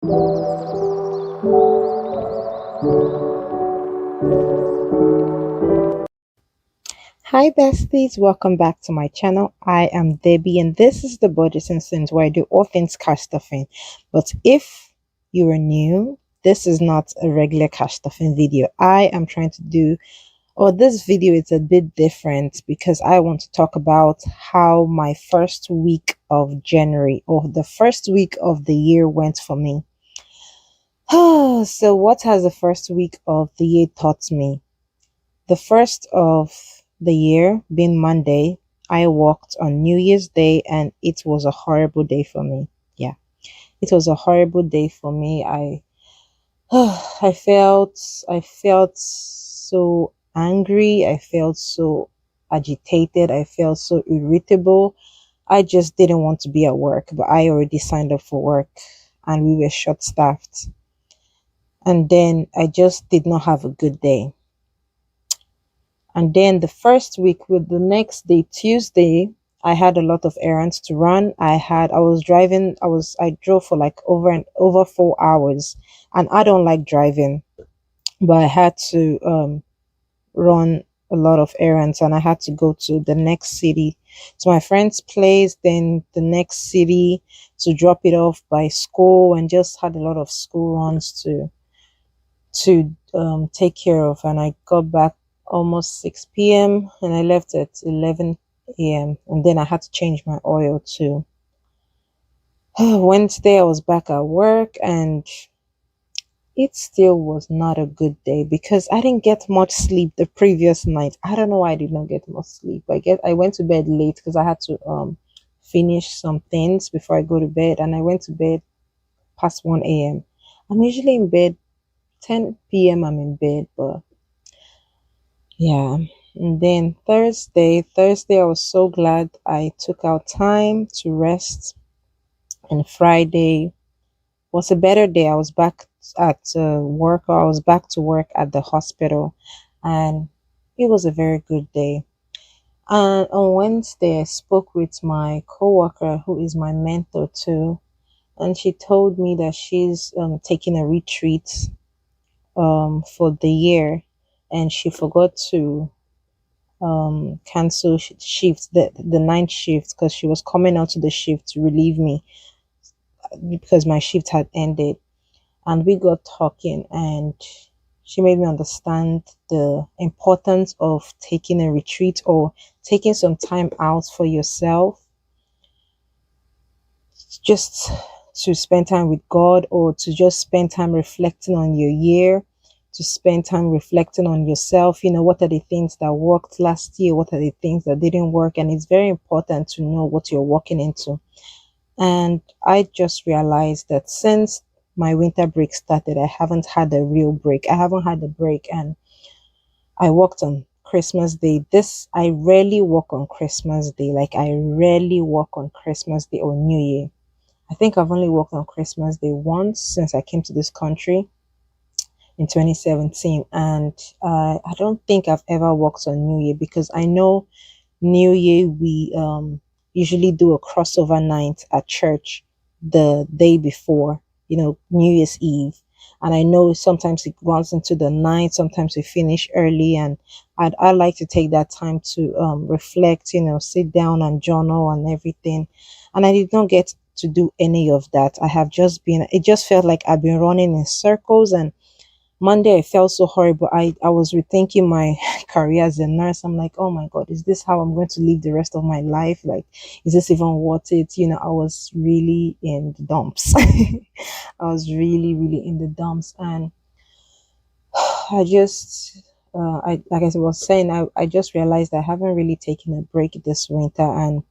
Hi besties, welcome back to my channel. I am Debbie and this is the Budgets and Sins where I do all things cash stuffing. But if you are new, this is not a regular cash stuffing video. I am trying to do, or this video is a bit different because I want to talk about how my first week of January or the first week of the year went for me. So what has the first week of the year taught me? The first of the year being Monday, I worked on New Year's Day and it was a horrible day for me. Yeah, it was a horrible day for me. I felt so angry. I felt so agitated. I felt so irritable. I just didn't want to be at work, but I already signed up for work and we were short staffed. And then I just did not have a good day. And then the first week with the next day, Tuesday, I had a lot of errands to run. I drove for like over 4 hours and I don't like driving, but I had to run a lot of errands and I had to go to the next city, to my friend's place, then the next city to drop it off by school, and just had a lot of school runs to take care of. And I got back almost 6 p.m. and I left at 11 a.m. and then I had to change my oil too. Wednesday I was back at work and it still was not a good day because I didn't get much sleep the previous night. I don't know why I did not get much sleep. I went to bed late because I had to finish some things before I go to bed, and I went to bed past 1 a.m. I'm usually in bed 10 p.m. I'm in bed, but yeah. And then Thursday, I was so glad I took out time to rest. And Friday was a better day. I was back at work, or I was back to work at the hospital, and it was a very good day. And on Wednesday, I spoke with my coworker, who is my mentor too, and she told me that she's taking a retreat for the year, and she forgot to cancel shifts, the night shift, because she was coming out to the shift to relieve me because my shift had ended. And we got talking and she made me understand the importance of taking a retreat or taking some time out for yourself, just to spend time with God, or to just spend time reflecting on your year, to spend time reflecting on yourself. What are the things that worked last year? What are the things that didn't work? And it's very important to know what you're walking into. And I just realized that since my winter break started, I haven't had a real break. I haven't had a break. And I worked on Christmas Day. I rarely work on Christmas Day. Like, I rarely work on Christmas Day or New Year. I think I've only worked on Christmas Day once since I came to this country in 2017. And I don't think I've ever worked on New Year, because I know New Year we usually do a crossover night at church the day before, New Year's Eve. And I know sometimes it runs into the night, sometimes we finish early, and I like to take that time to reflect, sit down and journal and everything. And I did not get to do any of that. It just felt like I've been running in circles. And Monday I felt so horrible. I was rethinking my career as a nurse. I'm like, oh my God, is this how I'm going to live the rest of my life? Like, is this even worth it? I was really in the dumps. I was really, really in the dumps. And I just, like I was saying, I just realized I haven't really taken a break this winter. And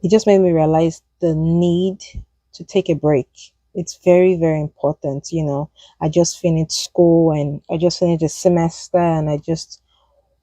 it just made me realize the need to take a break. It's very, very important. I just finished school and I just finished the semester, and I just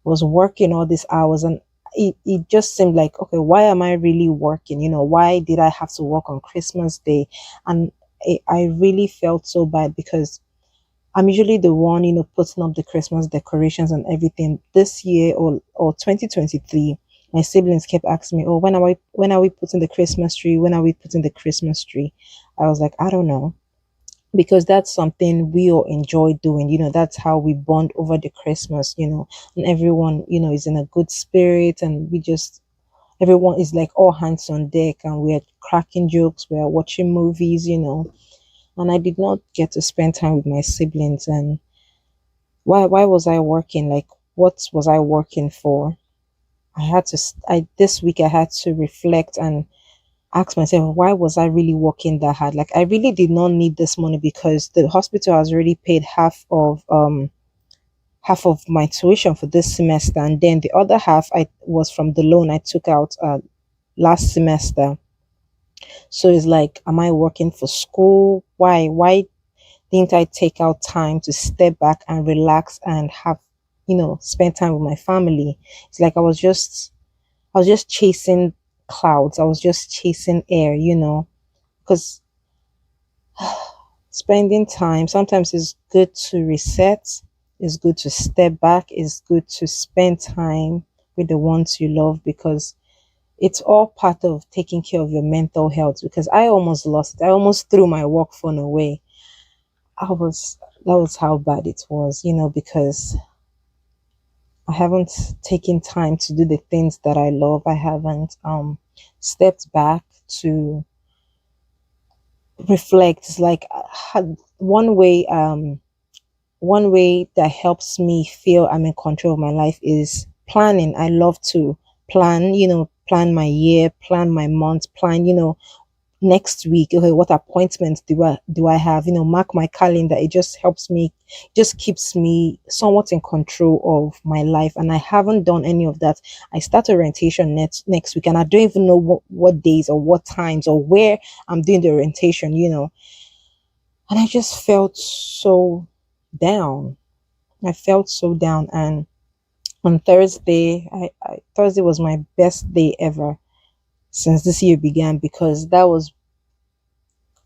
was working all these hours, and it just seemed like, okay, why am I really working? Why did I have to work on Christmas Day? And I really felt so bad, because I'm usually the one, putting up the Christmas decorations and everything. This year, or 2023, my siblings kept asking me, "Oh, when are we putting the Christmas tree? When are we putting the Christmas tree?" I was like, "I don't know." Because that's something we all enjoy doing. That's how we bond over the Christmas, and everyone, is in a good spirit, and everyone is like all hands on deck, and we're cracking jokes, we're watching movies. And I did not get to spend time with my siblings. And why was I working? Like, what was I working for? This week I had to reflect and ask myself, why was I really working that hard? Like, I really did not need this money, because the hospital has already paid half of my tuition for this semester, and then the other half I was from the loan I took out last semester. So it's like, am I working for school? Why didn't I take out time to step back and relax and have, spend time with my family? It's like I was just chasing clouds. I was just chasing air. Because spending time sometimes is good to reset, it's good to step back, it's good to spend time with the ones you love, because it's all part of taking care of your mental health. Because I almost lost it. I almost threw my work phone away. That was how bad it was, because I haven't taken time to do the things that I love. I haven't stepped back to reflect. It's like one way that helps me feel I'm in control of my life is planning. I love to plan my year, plan my month, plan, next week. Okay, what appointments do I have? Mark my calendar. It just helps me, just keeps me somewhat in control of my life. And I haven't done any of that. I start orientation next week, and I don't even know what days or what times or where I'm doing the orientation. And I just felt so down. I felt so down. And on Thursday, Thursday was my best day ever since this year began, because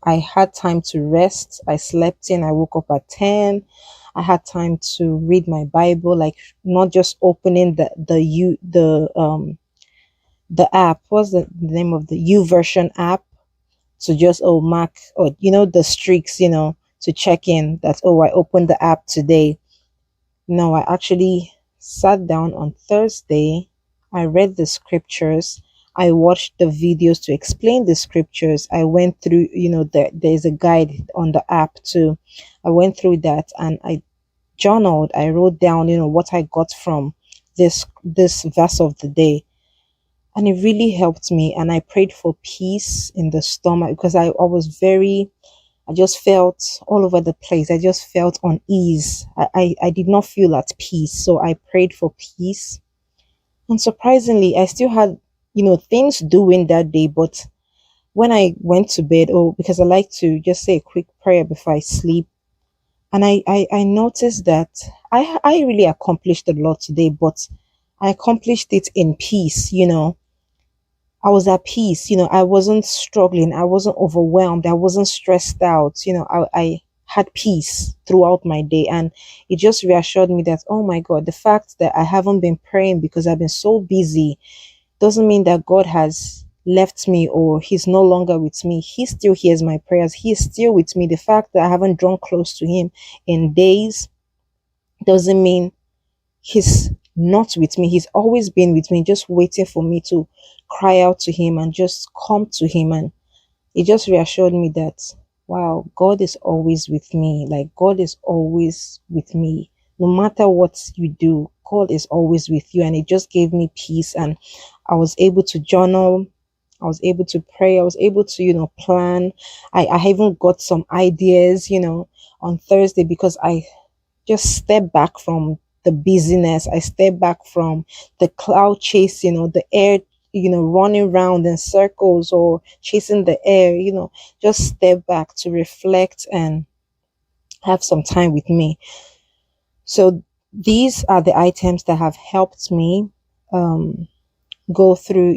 I had time to rest. I slept in. I woke up at 10. I had time to read my Bible, like not just opening the app. What's the name of the version app? To just mark, or the streaks, to check in that, I opened the app today. No, I actually sat down on Thursday. I read the scriptures. I watched the videos to explain the scriptures. I went through, there's a guide on the app too. I went through that, and I journaled. I wrote down, what I got from this verse of the day. And it really helped me. And I prayed for peace in the stomach, because I just felt all over the place. I just felt unease. I did not feel at peace. So I prayed for peace. And surprisingly, I still had, things doing that day. But when I went to bed, because I like to just say a quick prayer before I sleep. And I noticed that I really accomplished a lot today, but I accomplished it in peace. I was at peace. I wasn't struggling. I wasn't overwhelmed. I wasn't stressed out. I had peace throughout my day. And it just reassured me that, oh my God, the fact that I haven't been praying because I've been so busy doesn't mean that God has left me or he's no longer with me. He still hears my prayers. He is still with me. The fact that I haven't drawn close to him in days doesn't mean he's not with me. He's always been with me, just waiting for me to cry out to him and just come to him. And it just reassured me that, wow, God is always with me. Like, God is always with me. No matter what you do, God is always with you. And it just gave me peace. And I was able to journal. I was able to pray. I was able to, plan. I even got some ideas, on Thursday, because I just stepped back from the busyness. I stepped back from the cloud chase, the air, running around in circles or chasing the air, just step back to reflect and have some time with me. So these are the items that have helped me go through,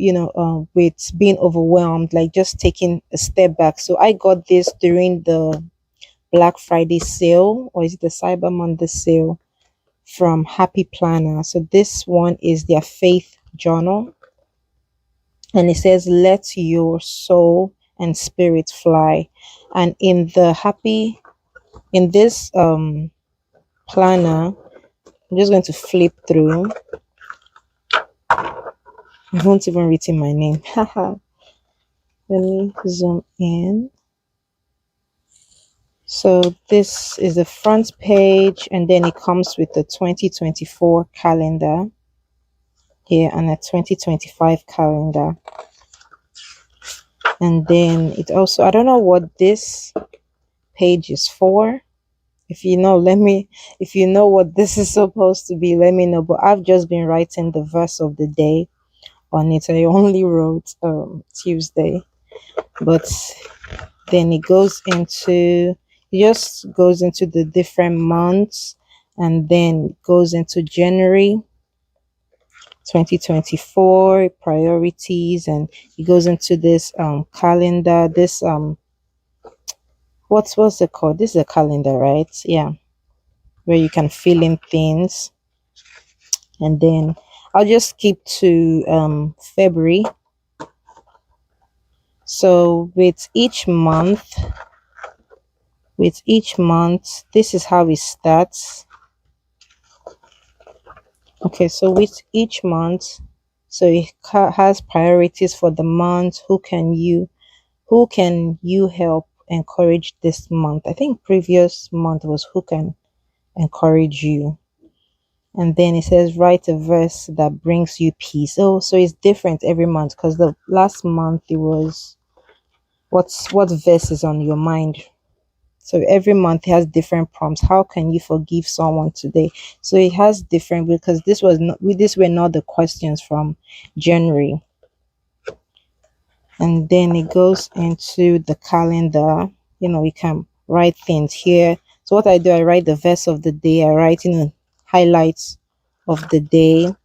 with being overwhelmed, like just taking a step back. So I got this during the Black Friday sale, or is it the Cyber Monday sale, from Happy Planner. So this one is their faith journal. And it says, let your soul and spirit fly. And in this planner, I'm just going to flip through. I haven't even written my name. Haha. Let me zoom in. So this is the front page, and then it comes with the 2024 calendar here and a 2025 calendar. And then it also, I don't know what this page is for. If you know, if you know what this is supposed to be, let me know. But I've just been writing the verse of the day on it. I only wrote Tuesday, but then it just goes into the different months, and then goes into January 2024 priorities, and it goes into this calendar, this what's it called? This is a calendar, right? Yeah, where you can fill in things. And then I'll just skip to February. So with each month, this is how it starts. Okay, so with each month, so it has priorities for the month. Who can you help encourage this month? I think previous month was who can encourage you. And then it says, write a verse that brings you peace. Oh, so it's different every month, because the last month it was what verse is on your mind. So every month it has different prompts. How can you forgive someone today? So it has different, because these were not the questions from January. And then it goes into the calendar. We can write things here. So what I do, I write the verse of the day. I write highlights of the day,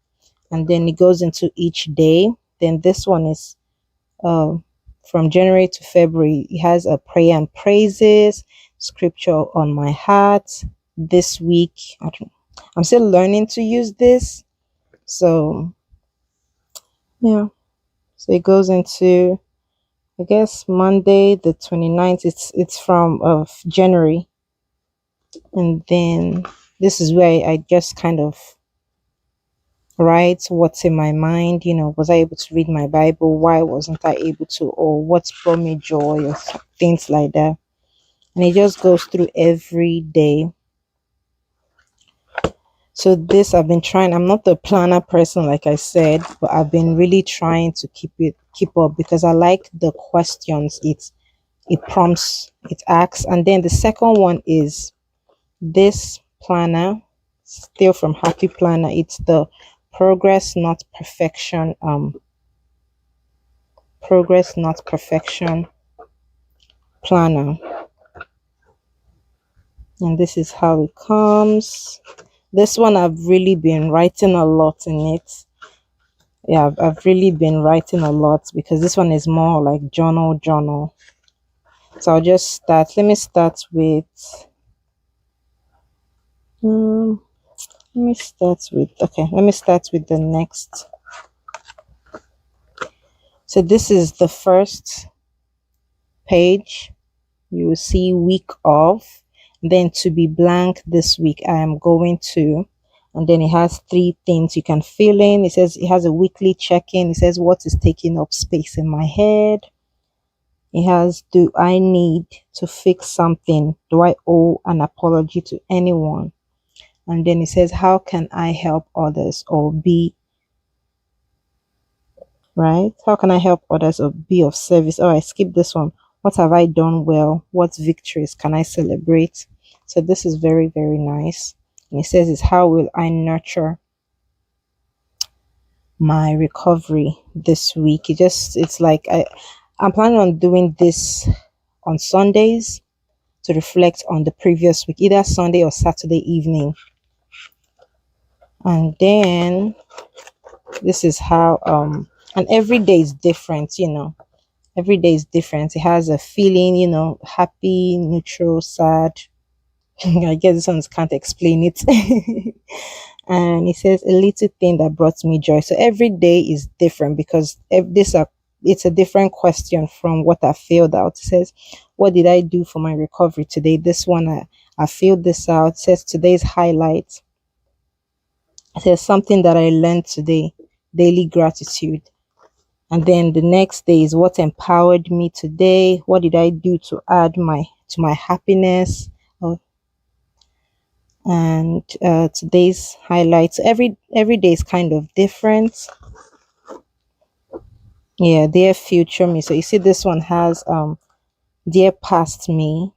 and then it goes into each day. Then this one is from January to February. It has a prayer and praises, scripture on my heart. This week, I'm still learning to use this. So yeah, so it goes into, I guess, Monday the 29th. It's from of January. And then this is where I just kind of write what's in my mind. Was I able to read my Bible? Why wasn't I able to? Or what's brought me joy, or things like that. And it just goes through every day. So this, I've been trying. I'm not the planner person, like I said, but I've been really trying to keep up, because I like the questions it prompts, it asks. And then the second one is this planner, still from Happy Planner. It's the progress not perfection planner. And this is how it comes. This one, I've really been writing a lot in it. Yeah, I've really been writing a lot, because this one is more like journal. So I'll just start. Let me start with the next. So this is the first page. You will see week of, then to be blank this week. I am going to, and then it has 3 things you can fill in. It says it has a weekly check-in. It says, what is taking up space in my head? It has, do I need to fix something? Do I owe an apology to anyone? And then it says, how can I help others or be right? How can I help others or be of service? Oh, I skipped this one. What have I done well? What victories can I celebrate? So this is very, very nice. And it says, is how will I nurture my recovery this week? It's like I'm planning on doing this on Sundays to reflect on the previous week, either Sunday or Saturday evening. And then this is how and every day is different. Every day is different. It has a feeling, happy, neutral, sad. I guess this one can't explain it. And it says a little thing that brought me joy. So every day is different, because these are it's a different question from what I filled out. It says, what did I do for my recovery today? This one, I filled this out. It says today's highlight. It says something that I learned today, daily gratitude. And then the next day is what empowered me today. What did I do to add to my happiness? Oh, and today's highlights. Every day is kind of different. Yeah, dear future me. So you see, this one has dear past me,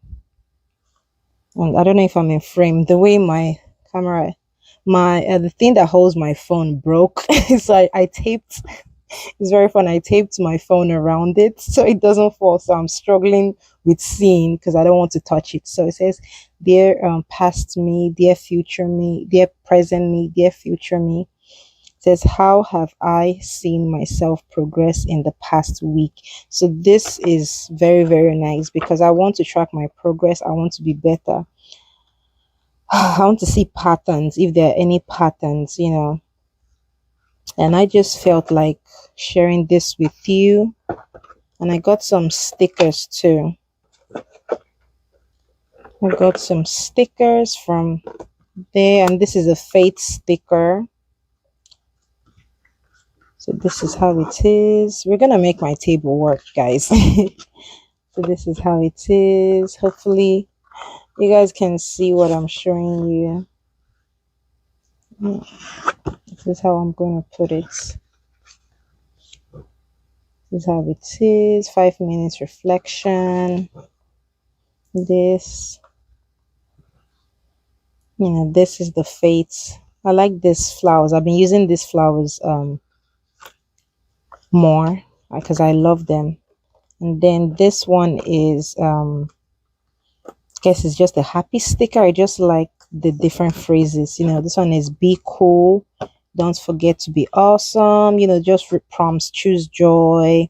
and I don't know if I'm in frame. The way my camera, the thing that holds my phone broke, so I taped. It's very fun. I taped my phone around it so it doesn't fall. So I'm struggling with seeing because I don't want to touch it. So it says, dear past me, dear future me, dear present me, dear future me. It says, how have I seen myself progress in the past week? So this is very, very nice because I want to track my progress. I want to be better. I want to see patterns, if there are any patterns, and I just felt like sharing this with you. And I got some stickers too. I got some stickers from there, and this is a faith sticker. So this is how it is. We're gonna make my table work, guys. So this is how it is. Hopefully you guys can see what I'm showing you. This is how I'm gonna put it. This is how it is. 5 minutes reflection. This, this is the faith. I like these flowers. I've been using these flowers more because I love them. And then this one is I guess it's just a happy sticker. I just like the different phrases. This one is be cool, don't forget to be awesome. Just prompts, choose joy,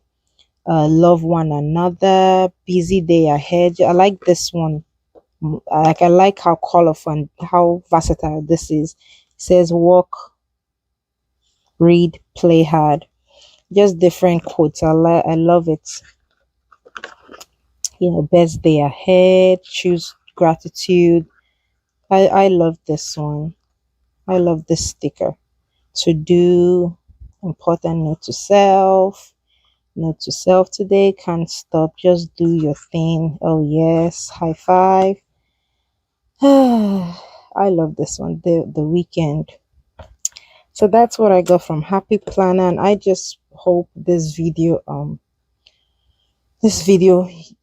love one another, busy day ahead. I like this one. I like how colorful and how versatile this is. It says work, read, play hard. Just different quotes. I love it. Best day ahead, choose gratitude. I love this one. I love this sticker. To do, important note to self. Note to self today, can't stop, just do your thing. Oh yes, high five. I love this one, the weekend. So that's what I got from Happy Planner, and I just hope this video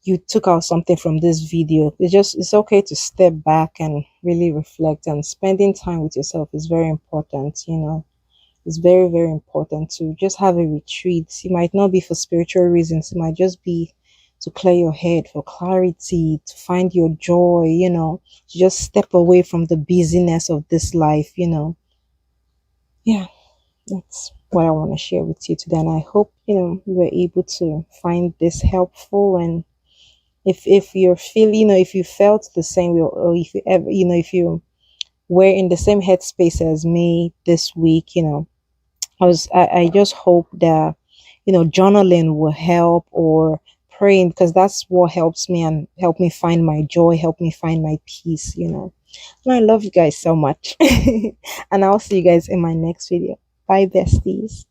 you took out something from this video. It's okay to step back and really reflect, and spending time with yourself is very important. It's very, very important to just have a retreat. It might not be for spiritual reasons. It might just be to clear your head, for clarity, to find your joy, to just step away from the busyness of this life, Yeah, that's what I want to share with you today. And I hope, you were able to find this helpful. And if you're feeling, if you felt the same way, or if you ever, if you were in the same headspace as me this week, I just hope that, journaling will help, or praying, because that's what helps me and help me find my joy, help me find my peace, And I love you guys so much. And I'll see you guys in my next video. Bye, besties.